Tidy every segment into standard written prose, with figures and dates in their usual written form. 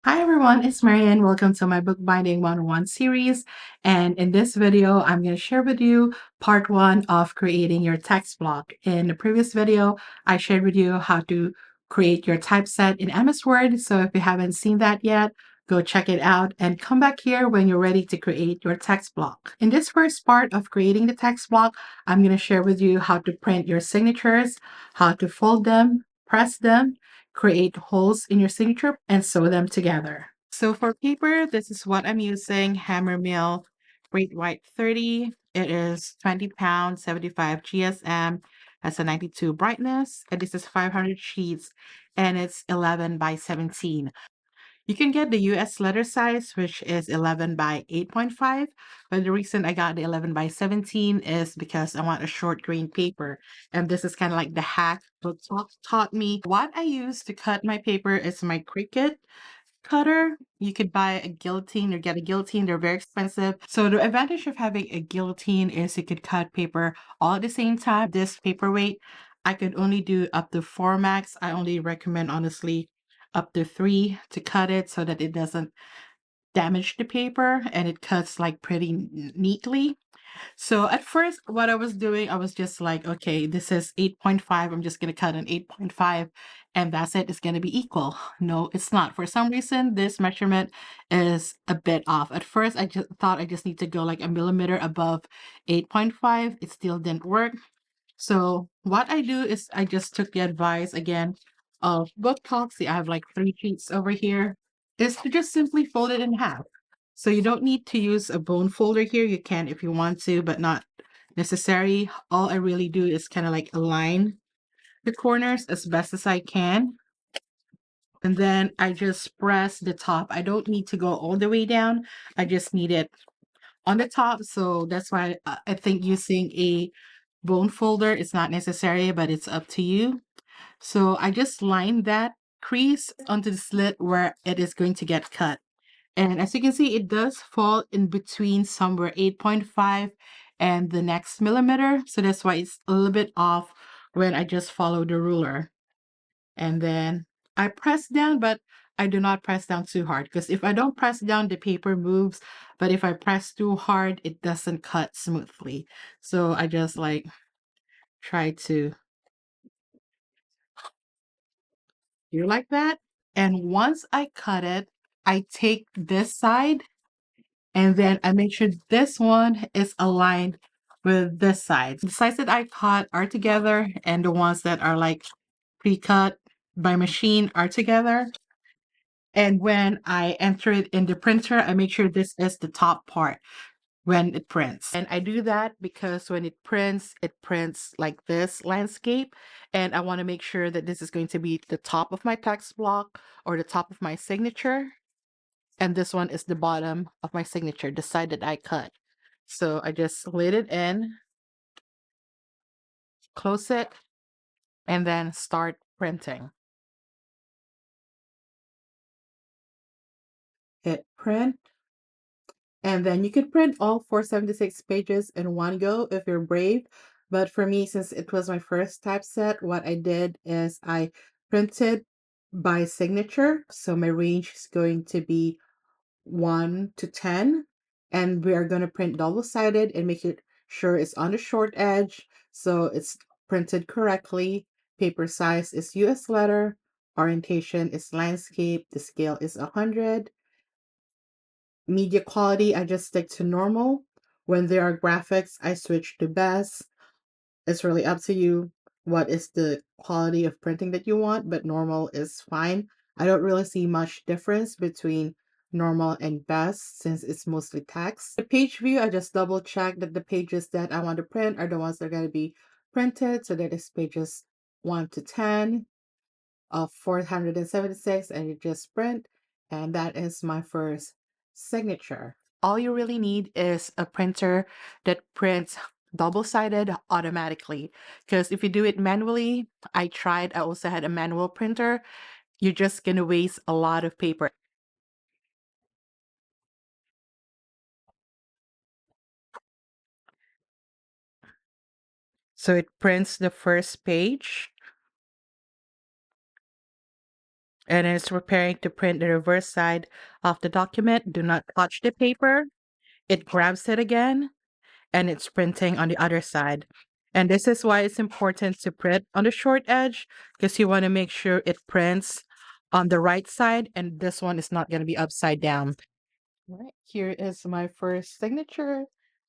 Hi everyone, it's Marianne. Welcome to my Bookbinding 101 series. And in this video, I'm going to share with you part one of creating your text block. In the previous video, I shared with you how to create your typeset in MS Word. So if you haven't seen that yet, go check it out and come back here when you're ready to create your text block. In this first part of creating the text block, I'm going to share with you how to print your signatures, how to fold them, press them, create holes in your signature, and sew them together. So for paper, this is what I'm using, Hammer Mill Great White 30. It is 20 pounds, 75 GSM, has a 92 brightness, and this is 500 sheets, and it's 11 by 17. You can get the US letter size, which is 11 by 8.5, but the reason I got the 11 by 17 is because I want a short grain paper. And this is kind of like the hack book taught me. What I use to cut my paper is my Cricut cutter. You could buy a guillotine or get a guillotine. They're very expensive. So the advantage of having a guillotine is you could cut paper all at the same time. This paperweight, I could only do up to 4 max. I only recommend, honestly, up to 3 to cut it so that it doesn't damage the paper and it cuts like pretty neatly. So at first, what I was doing, I was just like, okay, this is 8.5. I'm just going to cut an 8.5 and that's it. It's going to be equal. No, it's not. For some reason, this measurement is a bit off. At first, I just thought I just need to go like a millimeter above 8.5. It still didn't work. So what I do is I just took the advice again of Book Talk. See, I have like 3 sheets over here. Is to just simply fold it in half. So you don't need to use a bone folder here. You can if you want to, but not necessary. All I really do is kind of like align the corners as best as I can. And then I just press the top. I don't need to go all the way down. I just need it on the top. So that's why I think using a bone folder is not necessary, but it's up to you. So I just line that crease onto the slit where it is going to get cut. And as you can see, it does fall in between somewhere 8.5 and the next millimeter. So that's why it's a little bit off when I just follow the ruler. And then I press down, but I do not press down too hard because if I don't press down, the paper moves. But if I press too hard, it doesn't cut smoothly. So I just like try to do like that. And once I cut it, I take this side and then I make sure this one is aligned with this side. The sides that I cut are together and the ones that are like pre-cut by machine are together. And when I enter it in the printer, I make sure this is the top part when it prints. And I do that because when it prints like this landscape. And I want to make sure that this is going to be the top of my text block or the top of my signature. And this one is the bottom of my signature, the side that I cut. So I just slid it in, close it, and then start printing. Hit print. And then you could print all 476 pages in one go if you're brave. But for me, since it was my first typeset, what I did is I printed by signature. So my range is going to be 1 to 10. And we are going to print double-sided and make it sure it's on the short edge. So it's printed correctly. Paper size is US letter. Orientation is landscape. The scale is 100. Media quality, I just stick to normal. When there are graphics, I switch to best. It's really up to you what is the quality of printing that you want, but normal is fine. I don't really see much difference between normal and best since it's mostly text. The page view, I just double check that the pages that I want to print are the ones that are going to be printed. So that is pages 1 to 10 of 476, and you just print, and that is my first signature. All you really need is a printer that prints double-sided automatically, because if you do it manually, I also had a manual printer, you're just gonna waste a lot of paper. So it prints the first page, and it's preparing to print the reverse side of the document. Do not touch the paper. It grabs it again, and it's printing on the other side. And this is why it's important to print on the short edge, because you want to make sure it prints on the right side, and this one is not going to be upside down. All right, here is my first signature.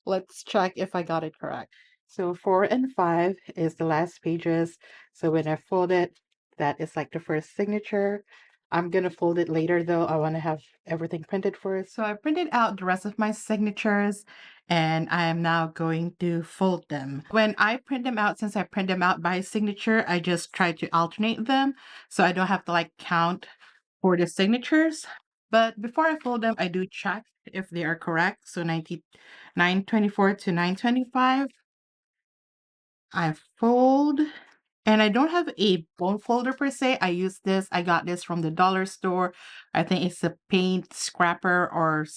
Let's check if I got it correct. So 4 and 5 is the last pages. So when I fold it, that is like the first signature. I'm going to fold it later though. I want to have everything printed first. So I printed out the rest of my signatures and I am now going to fold them. When I print them out, since I print them out by signature, I just try to alternate them so I don't have to like count for the signatures. But before I fold them, I do check if they are correct. So 924 to 925. I fold. And I don't have a bone folder per se. I use this. I got this from the dollar store. I think it's a paint scrapper or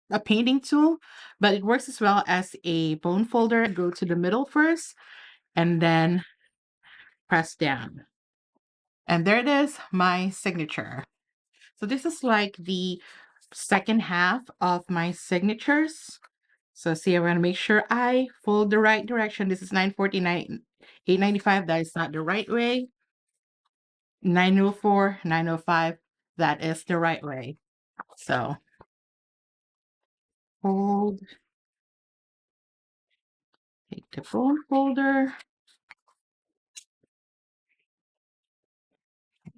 a painting tool. But it works as well as a bone folder. Go to the middle first and then press down. And there it is, my signature. So this is like the second half of my signatures. So see, I'm going to make sure I fold the right direction. This is 949, 895. That is not the right way. 904, 905. That is the right way. So fold, take the phone folder.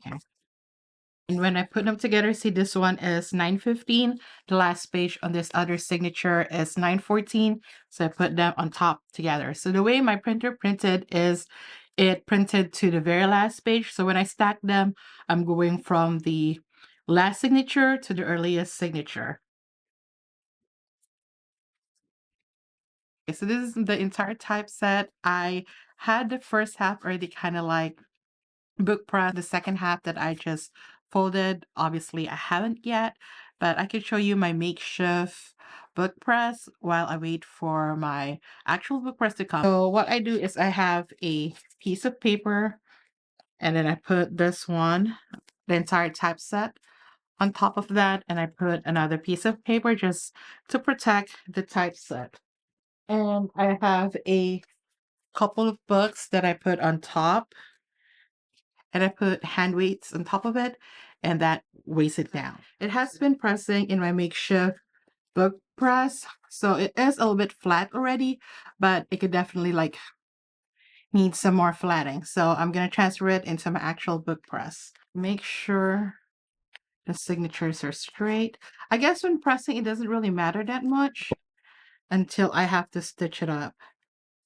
Okay. And when I put them together, see this one is 915. The last page on this other signature is 914. So I put them on top together. So the way my printer printed is it printed to the very last page. So when I stack them, I'm going from the last signature to the earliest signature. Okay, so this is the entire typeset. I had the first half already kind of like book press, the second half that I just folded. Obviously, I haven't yet, but I can show you my makeshift book press while I wait for my actual book press to come. So what I do is I have a piece of paper and then I put this one, the entire typeset on top of that, and I put another piece of paper just to protect the typeset. And I have a couple of books that I put on top, and I put hand weights on top of it, and that weighs it down. It has been pressing in my makeshift book press, so it is a little bit flat already, but it could definitely like need some more flatting. So I'm going to transfer it into my actual book press. Make sure the signatures are straight. I guess when pressing, it doesn't really matter that much until I have to stitch it up.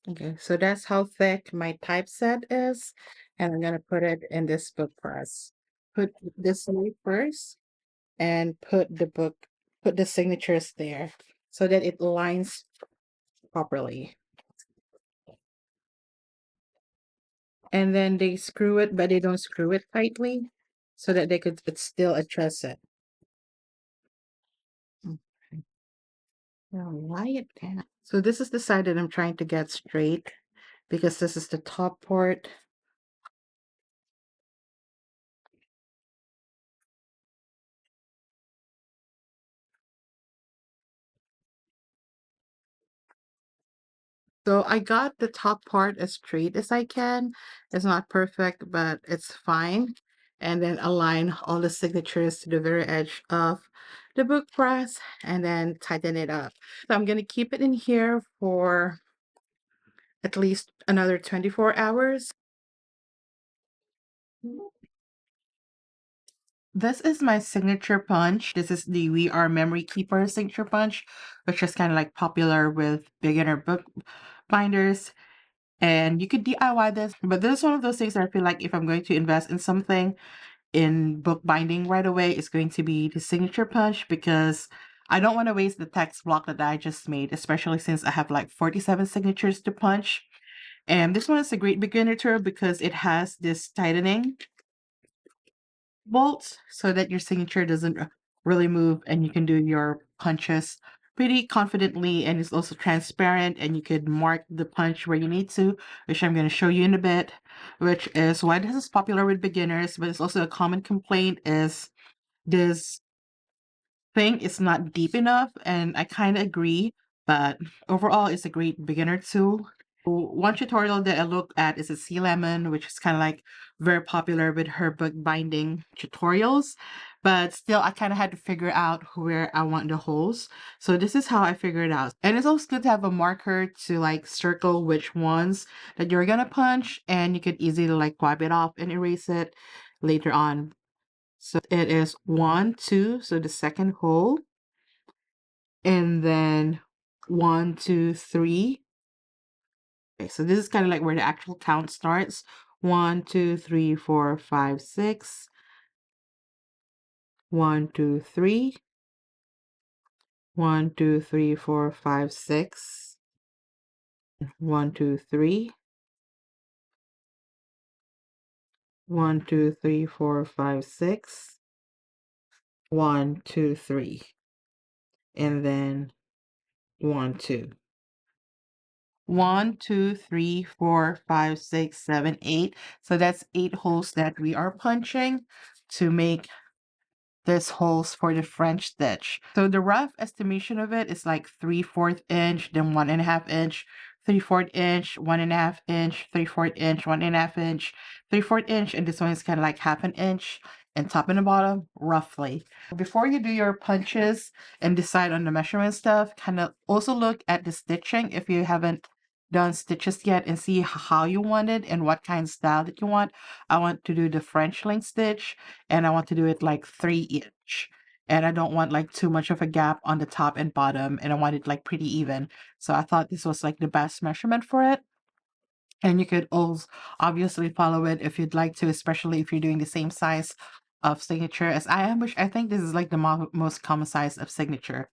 Okay, so that's how thick my typeset is. And I'm gonna put it in this book press. Put this way first and put the signatures there so that it lines properly. And then they screw it, but they don't screw it tightly so that they could still adjust it. Okay. Now lie it down. So this is the side that I'm trying to get straight because this is the top part. So I got the top part as straight as I can. It's not perfect, but it's fine. And then align all the signatures to the very edge of the book press and then tighten it up. So I'm going to keep it in here for at least another 24 hours. This is my signature punch. This is the We Are Memory Keeper signature punch, which is kind of like popular with beginner book binders. And you could DIY this, but this is one of those things I feel like if I'm going to invest in something in book binding right away, it's going to be the signature punch because I don't want to waste the text block that I just made, especially since I have like 47 signatures to punch. And this one is a great beginner tool because it has this tightening bolts so that your signature doesn't really move and you can do your punches pretty confidently, and it's also transparent, and you could mark the punch where you need to, which I'm going to show you in a bit, which is why this is popular with beginners, but it's also a common complaint is this thing is not deep enough, and I kind of agree, but overall it's a great beginner tool. One tutorial that I looked at is a sea lemon, which is kind of like very popular with her book binding tutorials, but still I kind of had to figure out where I want the holes. So this is how I figured it out. And it's also good to have a marker to like circle which ones that you're gonna punch, and you could easily like wipe it off and erase it later on. So it is 1, 2, so the second hole, and then 1, 2, 3. Okay, so this is kind of like where the actual count starts. 1, 2, 3, 4, 5, 6. 1, 2, 3. 1, 2, 3, 4, 5, 6. 1, 2, 3. 1, 2, 3, 4, 5, 6. 1, 2, 3. And then 1, 2. 1, 2, 3, 4, 5, 6, 7, 8. So that's 8 holes that we are punching to make this holes for the French stitch. So the rough estimation of it is like 3/4 inch, then 1.5 inch, 3/4 inch, 1.5 inch, 3/4 inch, 1.5 inch, 3/4 inch, and this one is kind of like 1/2 inch, and top and the bottom roughly. Before you do your punches and decide on the measurement stuff, kind of also look at the stitching if you haven't done stitches yet, and see how you want it and what kind of style that you want. I want to do the French link stitch, and I want to do it like 3 inch. And I don't want like too much of a gap on the top and bottom, and I want it like pretty even. So I thought this was like the best measurement for it. And you could also obviously follow it if you'd like to, especially if you're doing the same size of signature as I am, which I think this is like the most common size of signature.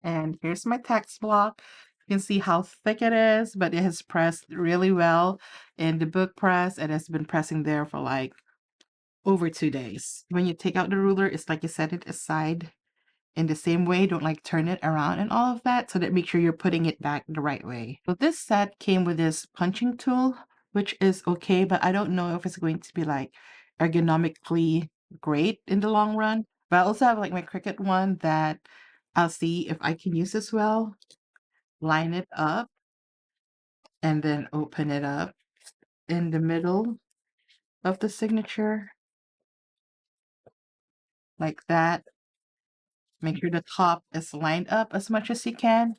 And here's my text block. You can see how thick it is, but it has pressed really well in the book press. It has been pressing there for like over 2 days. When you take out the ruler, it's like you set it aside in the same way. Don't like turn it around and all of that, so that make sure you're putting it back the right way. So this set came with this punching tool, which is okay, but I don't know if it's going to be like ergonomically great in the long run. But I also have like my Cricut one that I'll see if I can use as well. Line it up and then open it up in the middle of the signature like that. Make sure the top is lined up as much as you can.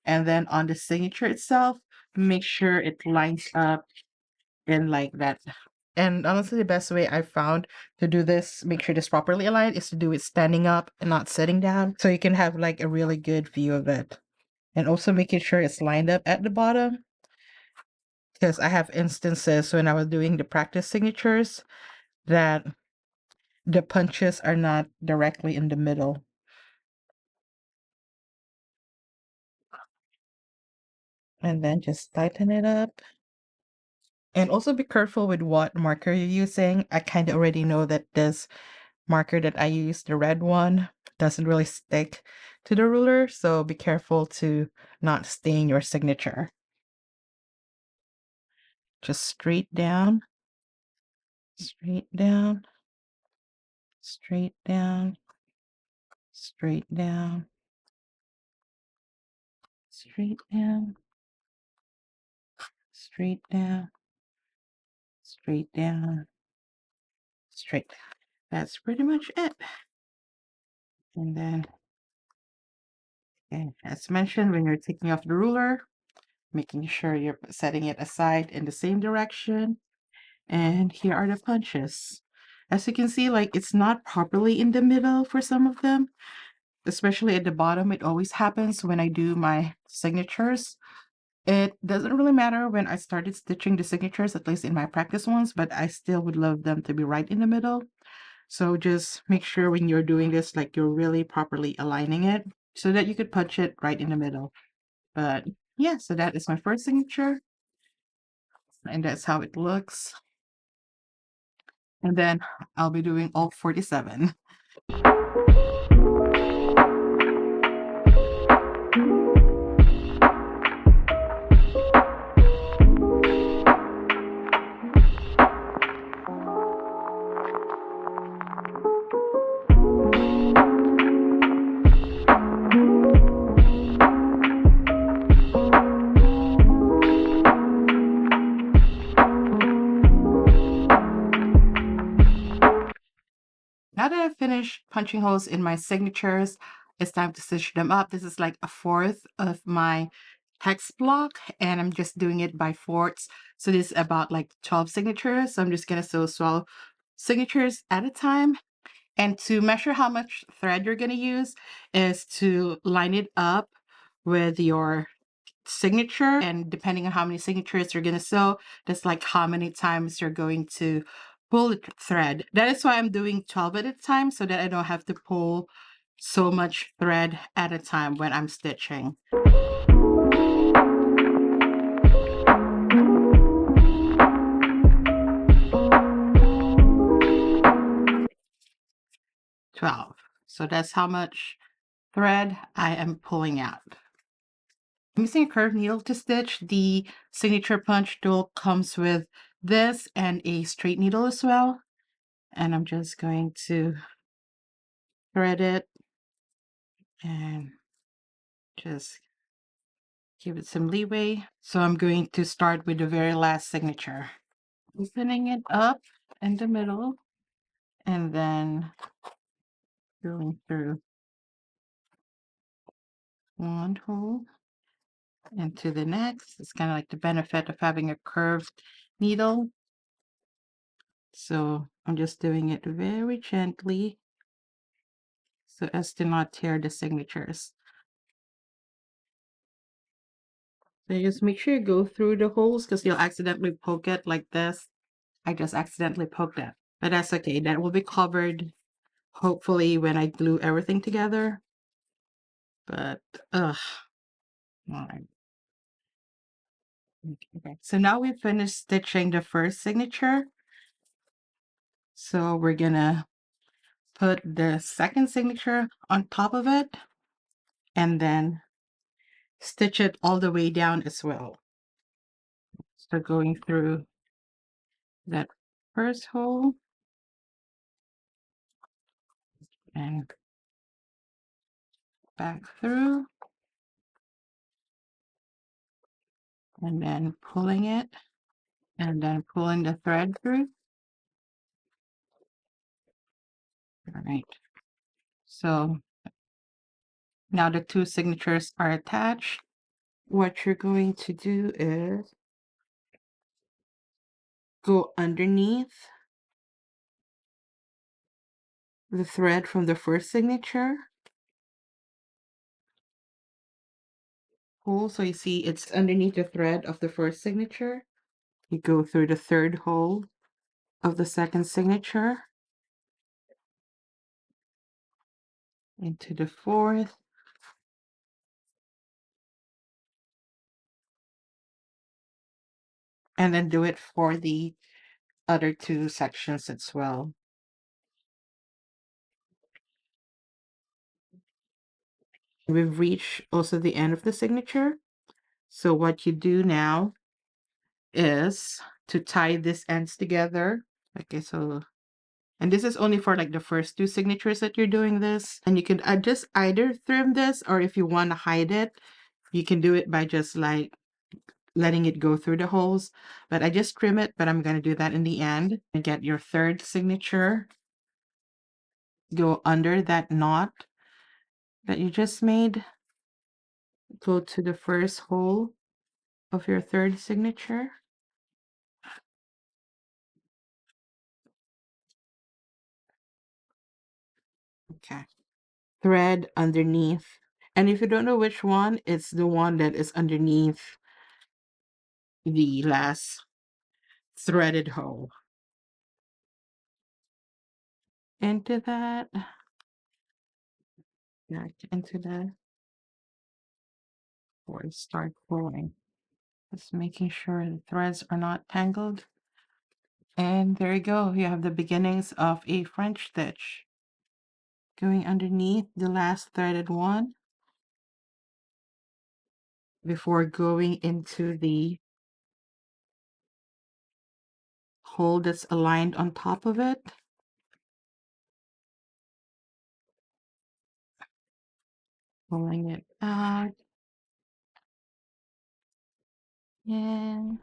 And then on the signature itself, make sure it lines up in like that. And honestly, the best way I found to do this, make sure this properly aligned, is to do it standing up and not sitting down. So you can have like a really good view of it. And also making sure it's lined up at the bottom. Because I have instances when I was doing the practice signatures that the punches are not directly in the middle. And then just tighten it up. And also be careful with what marker you're using. I kind of already know that this marker that I use, the red one, doesn't really stick to the ruler. So be careful to not stain your signature. Just straight down, straight down, straight down, straight down, straight down, straight down, straight down, straight down. That's pretty much it. And then, okay, as mentioned, when you're taking off the ruler, making sure you're setting it aside in the same direction. And here are the punches. As you can see, like it's not properly in the middle for some of them, especially at the bottom. It always happens when I do my signatures. It doesn't really matter when I started stitching the signatures, at least in my practice ones, but I still would love them to be right in the middle. So just make sure when you're doing this, like you're really properly aligning it so that you could punch it right in the middle. But yeah, so that is my first signature, and that's how it looks. And then I'll be doing all 47. now that I've finished punching holes in my signatures, it's time to stitch them up. This is like a fourth of my text block, and I'm just doing it by fourths. So this is about like 12 signatures. So I'm just gonna sew 12 signatures at a time. And to measure how much thread you're gonna use is to line it up with your signature, and depending on how many signatures you're going to sew, that's like how many times you're going to pull the thread. That is why I'm doing 12 at a time, so that I don't have to pull so much thread at a time when I'm stitching. So that's how much thread I am pulling out. I'm using a curved needle to stitch. The signature punch tool comes with this and a straight needle as well. And I'm just going to thread it and just give it some leeway. So I'm going to start with the very last signature. Opening it up in the middle and then going through one hole into the next. It's kind of like the benefit of having a curved needle. So I'm just doing it very gently so as to not tear the signatures. So you just make sure you go through the holes because you'll accidentally poke it like this. I just accidentally poked it, but that's okay. That will be covered hopefully when I glue everything together. But ugh. All right. Okay. So now we've finished stitching the first signature. So we're gonna put the second signature on top of it and then stitch it all the way down as well. So going through that first hole and back through and then pulling it and then pulling the thread through. All right. So now the two signatures are attached. What you're going to do is go underneath the thread from the first signature hole. So you see it's underneath the thread of the first signature. You go through the third hole of the second signature into the fourth, and then do it for the other two sections as well. We've reached also the end of the signature. So what you do now is to tie these ends together. Okay, so, and this is only for like the first two signatures that you're doing this. And you can just either trim this, or if you want to hide it, you can do it by just like letting it go through the holes. But I just trim it, but I'm going to do that in the end. And get your third signature, go under that knot that you just made, go to the first hole of your third signature. Okay. Thread underneath. And if you don't know which one, it's the one that is underneath the last threaded hole. Into that. Back into that. Or start pulling. Just making sure the threads are not tangled. And there you go. You have the beginnings of a French stitch. Going underneath the last threaded one before going into the hole that's aligned on top of it. Pulling it out. And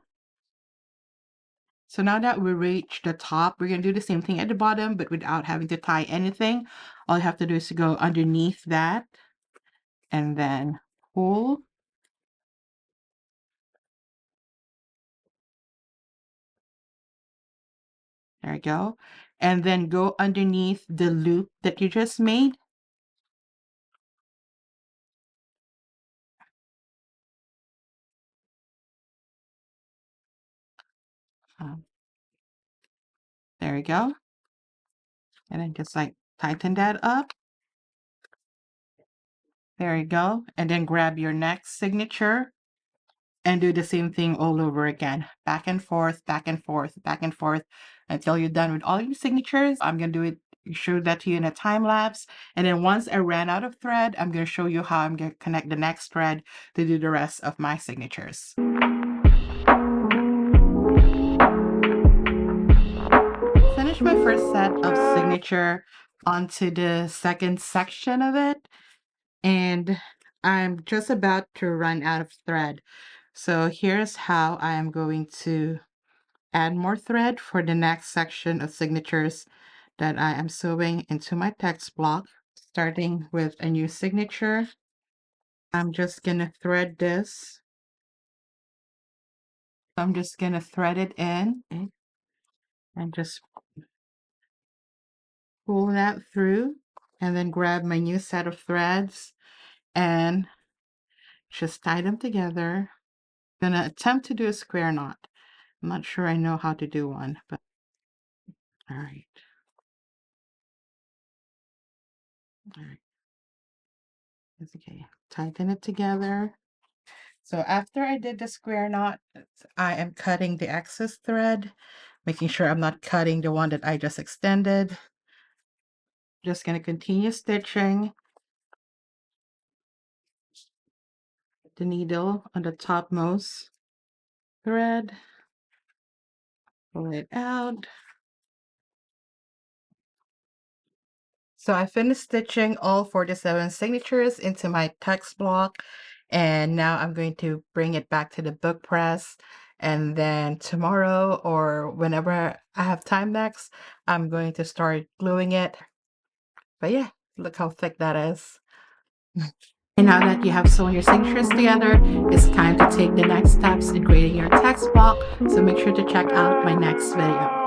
So now that we reach the top, we're going to do the same thing at the bottom, but without having to tie anything. All you have to do is to go underneath that and then pull. There you go. And then go underneath the loop that you just made. There you go. And then just like tighten that up. There you go. And then grab your next signature and do the same thing all over again. Back and forth, back and forth, back and forth until you're done with all your signatures. I'm going to do it, show that to you in a time lapse. And then once I ran out of thread, I'm going to show you how I'm going to connect the next thread to do the rest of my signatures. Finish my first set of signature onto the second section of it. And I'm just about to run out of thread. So here's how I am going to add more thread for the next section of signatures that I am sewing into my text block. Starting with a new signature, I'm just going to thread this. I'm just going to thread it in and just pull that through and then grab my new set of threads and just tie them together. I'm going to attempt to do a square knot. I'm not sure I know how to do one, but all right. All right. It's okay. Tighten it together. So after I did the square knot, I am cutting the excess thread, making sure I'm not cutting the one that I just extended. Just going to continue stitching the needle on the topmost thread. Pull it out. So I finished stitching all 47 signatures into my text block, and now I'm going to bring it back to the book press, and then tomorrow or whenever I have time next, I'm going to start gluing it. But yeah, look how thick that is. And now that you have sewn your signatures together, it's time to take the next steps in creating your text block, so make sure to check out my next video.